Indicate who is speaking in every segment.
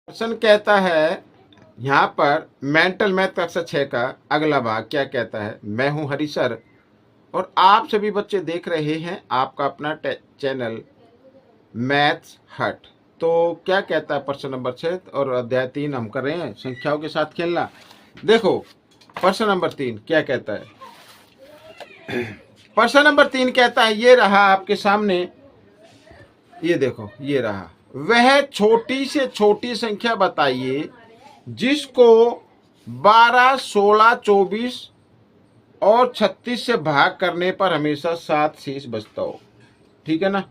Speaker 1: Question कहता है यहाँ पर मेंटल मैथ कक्षा 6 का अगला भाग क्या कहता है। मैं हूँ हरी सर और आप सभी बच्चे देख रहे हैं आपका अपना चैनल मैथ्स हट। तो क्या कहता है प्रश्न नंबर 6 और अध्याय 3 हम कर रहे हैं संख्याओं के साथ खेलना। देखो प्रश्न नंबर 3 क्या कहता है। प्रश्न नंबर 3 कहता है, ये रहा आपके सामने, ये देखो ये रहा, वह छोटी से छोटी संख्या बताइए जिसको 12, 16, 24 और 36 से भाग करने पर हमेशा 7 शेष बचता हो। ठीक है ना,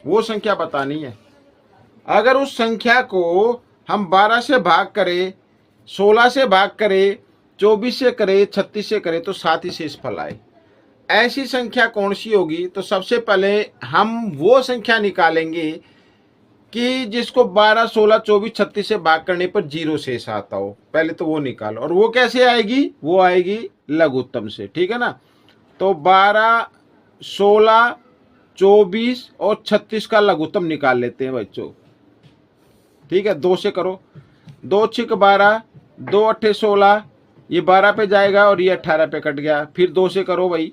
Speaker 1: वो संख्या बतानी है। अगर उस संख्या को हम 12 से भाग करें, 16 से भाग करें, 24 से करें, 36 से करें तो 7 ही शेष फल आए। ऐसी संख्या कौन सी होगी? तो सबसे पहले हम वो संख्या निकालेंगे कि जिसको 12, 16, 24, 36 से भाग करने पर 0 शेष आता हो। पहले तो वो निकालो, और वो कैसे आएगी? वो आएगी लघुत्तम से। ठीक है ना, तो 12, 16, 24 और 36 का लघुत्तम निकाल लेते हैं बच्चों। ठीक है, 2 से करो, 2 6 12, 2 8 16, ये 12 पे जाएगा और ये 18 पे कट गया। फिर 2 से करो भाई,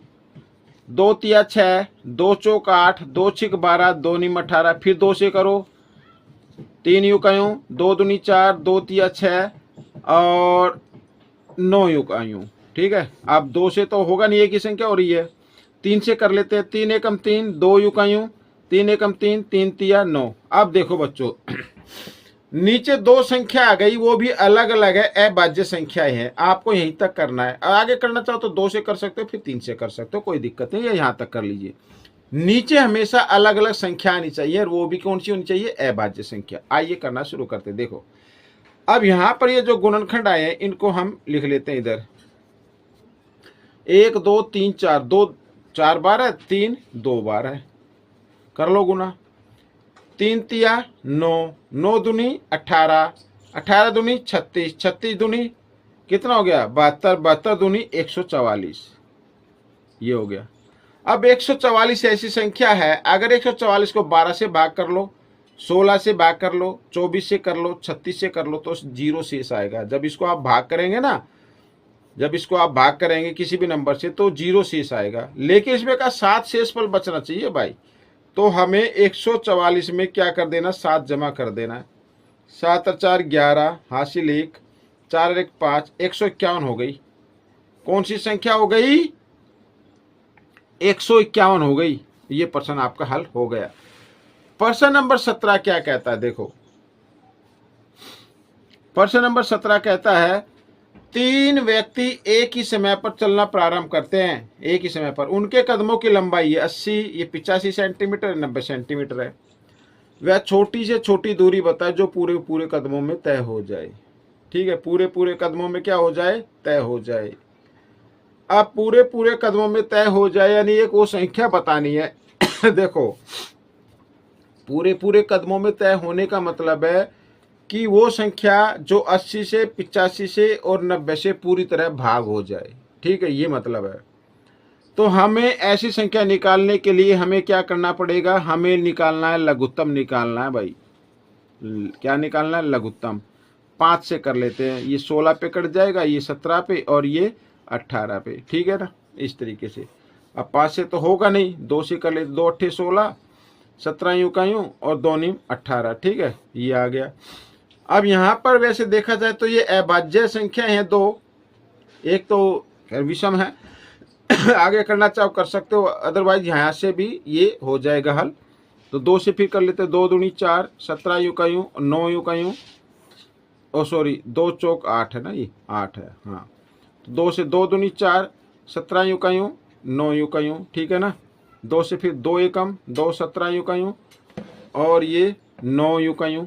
Speaker 1: 2 3 6, 2 चौक 8, 2 6 12, 2 9 18। फिर 2 से करो, 3 यूं 2 दूनी 4, 2 3 6 और 9 यूं। ठीक है, अब 2 से तो होगा नहीं, एक ही संख्या हो रही है। 3 से कर लेते हैं, 3 एकम 3, 2 यूं 3 एकम 3, 3 3 9। अब देखो बच्चों नीचे 2 संख्या आ गई, वो भी अलग अलग है, अभाज्य संख्याएं हैं। आपको यहीं तक करना है, आगे करना चाहो तो 2 से कर सकते हो, फिर 3 से कर सकते हो, कोई दिक्कत नहीं है, यहाँ तक कर लीजिए। नीचे हमेशा अलग अलग संख्या आनी चाहिए, और वो भी कौन सी होनी चाहिए? अभाज्य संख्या। आइए करना शुरू करते। देखो अब यहां पर ये जो गुणनखंड आए हैं इनको हम लिख लेते हैं इधर। 1 2 3 4, 2 4 12, 3 2 12, कर लो गुना। 3 3 9, 9 दूनी 18, 18 दूनी 36, 36 दूनी कितना हो गया? 72, 72 दूनी 144, ये हो गया। अब 144 ऐसी संख्या है, अगर 144 को 12 से भाग कर लो, 16 से भाग कर लो, 24 से कर लो, 36 से कर लो तो 0 शेष आएगा। जब इसको आप भाग करेंगे ना, जब इसको आप भाग करेंगे किसी भी नंबर से तो 0 शेष आएगा। लेकिन इसमें का 7 शेष फल बचना चाहिए भाई, तो हमें 144 में क्या कर देना? 7 जमा कर देना। 7 और 4 11, हासिल 1, 4 और 1 5, 151 हो गई। कौन सी संख्या हो गई? 151 हो गई। ये प्रश्न आपका हल हो गया। प्रश्न नंबर 17 क्या कहता है? देखो प्रश्न नंबर 17 कहता है, 3 व्यक्ति एक ही समय पर चलना प्रारंभ करते हैं। एक ही समय पर उनके कदमों की लंबाई है 80, ये 85 सेंटीमीटर, 90 सेंटीमीटर है। वह छोटी से छोटी दूरी बताए जो पूरे पूरे कदमों में तय हो जाए। ठीक है, पूरे पूरे कदमों में क्या हो जाए? तय हो जाए। अब पूरे पूरे कदमों में तय हो जाए यानी एक वो संख्या बतानी है। देखो पूरे पूरे कदमों में तय होने का मतलब है कि वो संख्या जो 80 से 85 से और 90 से पूरी तरह भाग हो जाए। ठीक है, ये मतलब है। तो हमें ऐसी संख्या निकालने के लिए हमें क्या करना पड़ेगा? हमें निकालना है लघुत्तम, निकालना है भाई। क्या निकालना है? लघुत्तम। 5 से कर लेते हैं, ये 16 पे कट जाएगा, ये 17 पे और ये 18 पे। ठीक है ना, इस तरीके से। अब 5 से तो होगा नहीं, 2 से कर लेते, 2 8 16, 17 यूं का यूं और 2 9 18। ठीक है, ये आ गया। अब यहाँ पर वैसे देखा जाए तो ये अभाज्य संख्या है 2, एक तो विषम है। आगे करना चाहो कर सकते हो, अदरवाइज यहाँ से भी ये हो जाएगा हल। तो 2 से फिर कर लेते, 2 दूनी 4, 17 यूं का यूं, 9 यूं का यूं, ओ सॉरी 2 चौक 8 है ना, ये 8 है। हाँ, तो 2 से 2 दूनी 4, 17 यूं का यूं, 9 यूं का यूं। ठीक है ना, 2 से फिर 2 एकम 2, 17 यूं का यूं और ये 9 यूं का यूं।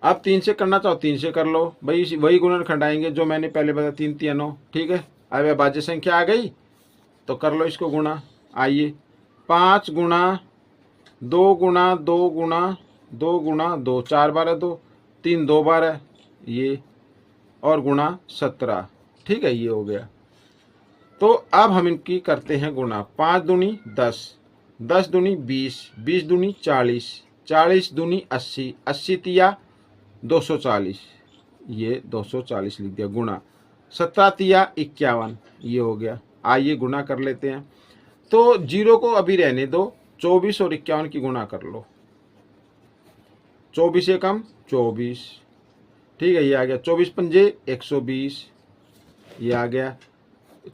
Speaker 1: अब 3 से करना चाहो 3 से कर लो भाई, वही गुणनखंड आएंगे जो मैंने पहले बताया, 3 3 9। ठीक है, अब अभाज्य संख्या आ गई तो कर लो इसको गुणा। आइए 5 गुणा 2 गुणा 2 गुणा 2 गुणा 2, 4 12 2, 3 2 12, ये और गुणा 17। ठीक है, ये हो गया। तो अब हम इनकी करते हैं गुणा। 5 दूनी 10, 10 दूनी 20, 20 दूनी 40, 40 दूनी 80, 80 तिया 240, ये 240 लिख दिया, गुणा 17 तिया 51, ये हो गया। आइए गुणा कर लेते हैं। तो जीरो को अभी रहने दो, 24 और 51 की गुणा कर लो। 24 एकम 24, ठीक है, ये आ गया। 24 पंजे 120, ये आ गया।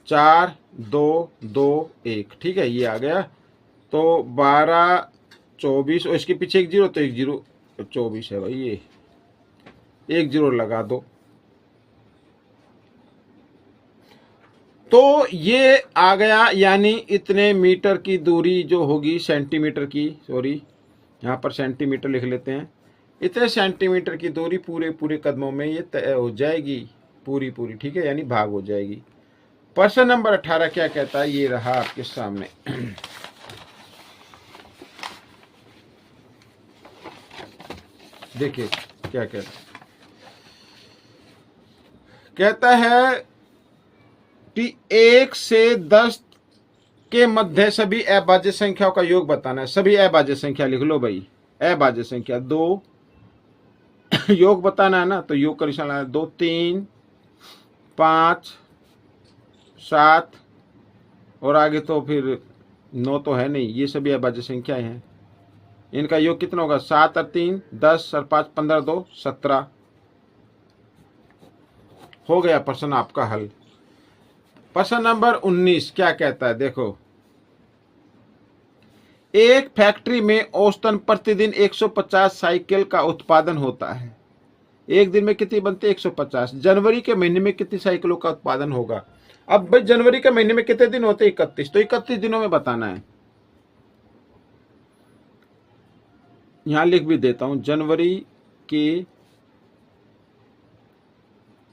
Speaker 1: 4 2 2 1, ठीक है, ये आ गया। तो 12 24 और इसके पीछे एक जीरो, तो एक जीरो 24 है भाई, ये एक जीरो लगा दो। तो ये आ गया, यानी इतने मीटर की दूरी जो होगी, सेंटीमीटर की, सॉरी यहाँ पर सेंटीमीटर लिख लेते हैं। इतने सेंटीमीटर की दूरी पूरे पूरे कदमों में ये तय हो जाएगी, पूरी पूरी, ठीक है, यानी भाग हो जाएगी। प्रश्न नंबर 18 क्या कहता है, ये रहा आपके सामने। देखिए क्या कहता है कि 1 से 10 के मध्य सभी अभाज्य संख्याओं का योग बताना है। सभी अभाज्य संख्या लिख लो भाई, अभाज्य संख्या 2 योग बताना है ना, तो योग का निशान है 2 3 5 7 और आगे तो फिर 9 तो है नहीं, ये सभी अभाज्य संख्याएं हैं। इनका योग कितना होगा, 7 और 3 10 और 5 15 2 17। हो गया प्रश्न आपका हल। प्रश्न नंबर 19 क्या कहता है, देखो। एक फैक्ट्री में औसतन प्रतिदिन 150 साइकिल का उत्पादन होता है। एक दिन में कितनी बनती है, 150। जनवरी के महीने में कितनी साइकिलों का उत्पादन होगा। अब भाई जनवरी के महीने में कितने दिन होते हैं, 31, तो 31 दिनों में बताना है। यहां लिख भी देता हूं, जनवरी के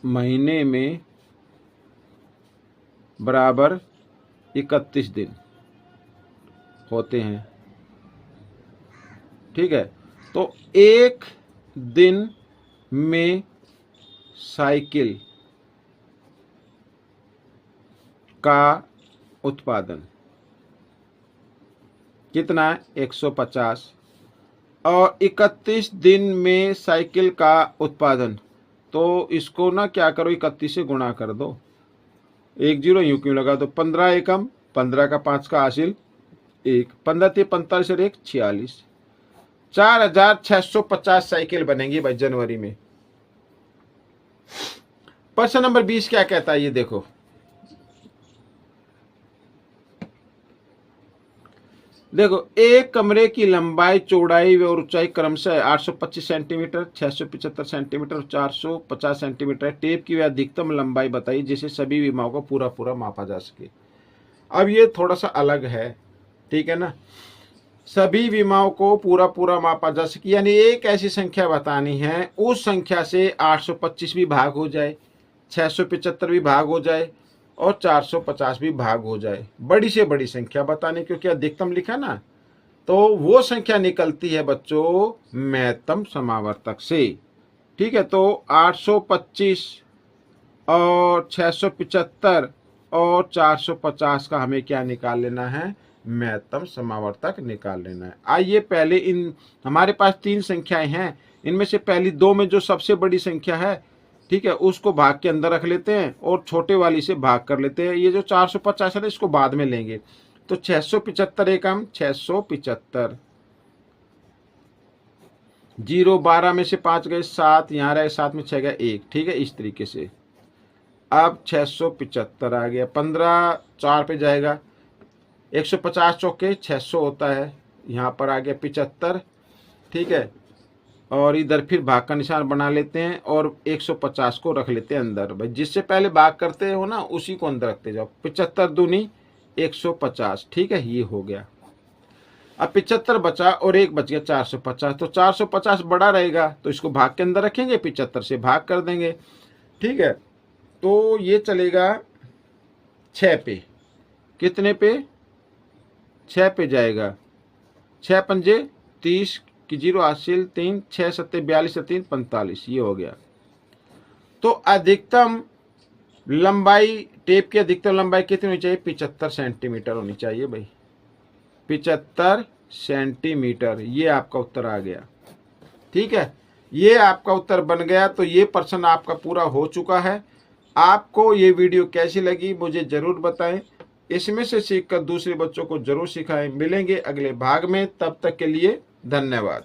Speaker 1: महीने में बराबर 31 दिन होते हैं, ठीक है। तो एक दिन में साइकिल का उत्पादन कितना है, 150, और 31 दिन में साइकिल का उत्पादन, तो इसको ना क्या करो, 31 से गुणा कर दो, एक जीरो यूं क्यों लगा दो। 15 एकम 15 का 5 का हासिल 1, 15 × 45 और 1 46, 4650 साइकिल बनेंगी भाई जनवरी में। प्रश्न नंबर 20 क्या कहता है, ये देखो। देखो, एक कमरे की लंबाई, चौड़ाई और ऊंचाई क्रमशः 825 सेंटीमीटर, 675 सेंटीमीटर और 450 सेंटीमीटर है। टेप की अधिकतम लंबाई बताइए जिसे सभी विमाओं को पूरा पूरा मापा जा सके। अब ये थोड़ा सा अलग है, ठीक है ना। सभी विमाओं को पूरा पूरा मापा जा सके, यानी एक ऐसी संख्या बतानी है उस संख्या से 825 भी भाग हो जाए, 675 भी भाग हो जाए और 450 भी भाग हो जाए। बड़ी से बड़ी संख्या बताने, क्योंकि अधिकतम लिखा ना, तो वो संख्या निकलती है बच्चों महत्तम समावर्तक से, ठीक है। तो 825 और 675 और 450 का हमें क्या निकाल लेना है, महत्तम समावर्तक निकाल लेना है। आइए पहले इन, हमारे पास 3 संख्याएं हैं, इनमें से पहली 2 में जो सबसे बड़ी संख्या है, ठीक है, उसको भाग के अंदर रख लेते हैं और छोटे वाली से भाग कर लेते हैं। ये जो 450 है ना, इसको बाद में लेंगे। तो 675 एकम 675, 0 12 में से 5 गए 7, यहाँ रहे 7 में 6 गए 1, ठीक है, इस तरीके से। अब 675 आ गया, 15 4 पे जाएगा, 150 चौके 600 होता है, यहाँ पर आ गया 75, ठीक है। और इधर फिर भाग का निशान बना लेते हैं और 150 को रख लेते हैं अंदर। भाई जिससे पहले भाग करते हो ना, उसी को अंदर रखते जाओ। 75 दूनी 150, ठीक है, ये हो गया। अब 75 बचा और 1 बच गया 450, तो 450 बड़ा रहेगा, तो इसको भाग के अंदर रखेंगे, 75 से भाग कर देंगे, ठीक है। तो ये चलेगा 6 पे, कितने पे, 6 पे जाएगा, 6 पंजे 30 की 0 हासिल 3, 6 7 42 3 45, ये हो गया। तो अधिकतम लंबाई, टेप की अधिकतम लंबाई कितनी होनी चाहिए, 75 सेंटीमीटर होनी चाहिए भाई, 75 सेंटीमीटर। ये आपका उत्तर आ गया। ठीक है, ये आपका उत्तर बन गया। तो ये प्रश्न आपका पूरा हो चुका है। आपको ये वीडियो कैसी लगी मुझे ज़रूर बताएं। इसमें से सीखकर दूसरे बच्चों को ज़रूर सिखाएं। मिलेंगे अगले भाग में, तब तक के लिए धन्यवाद।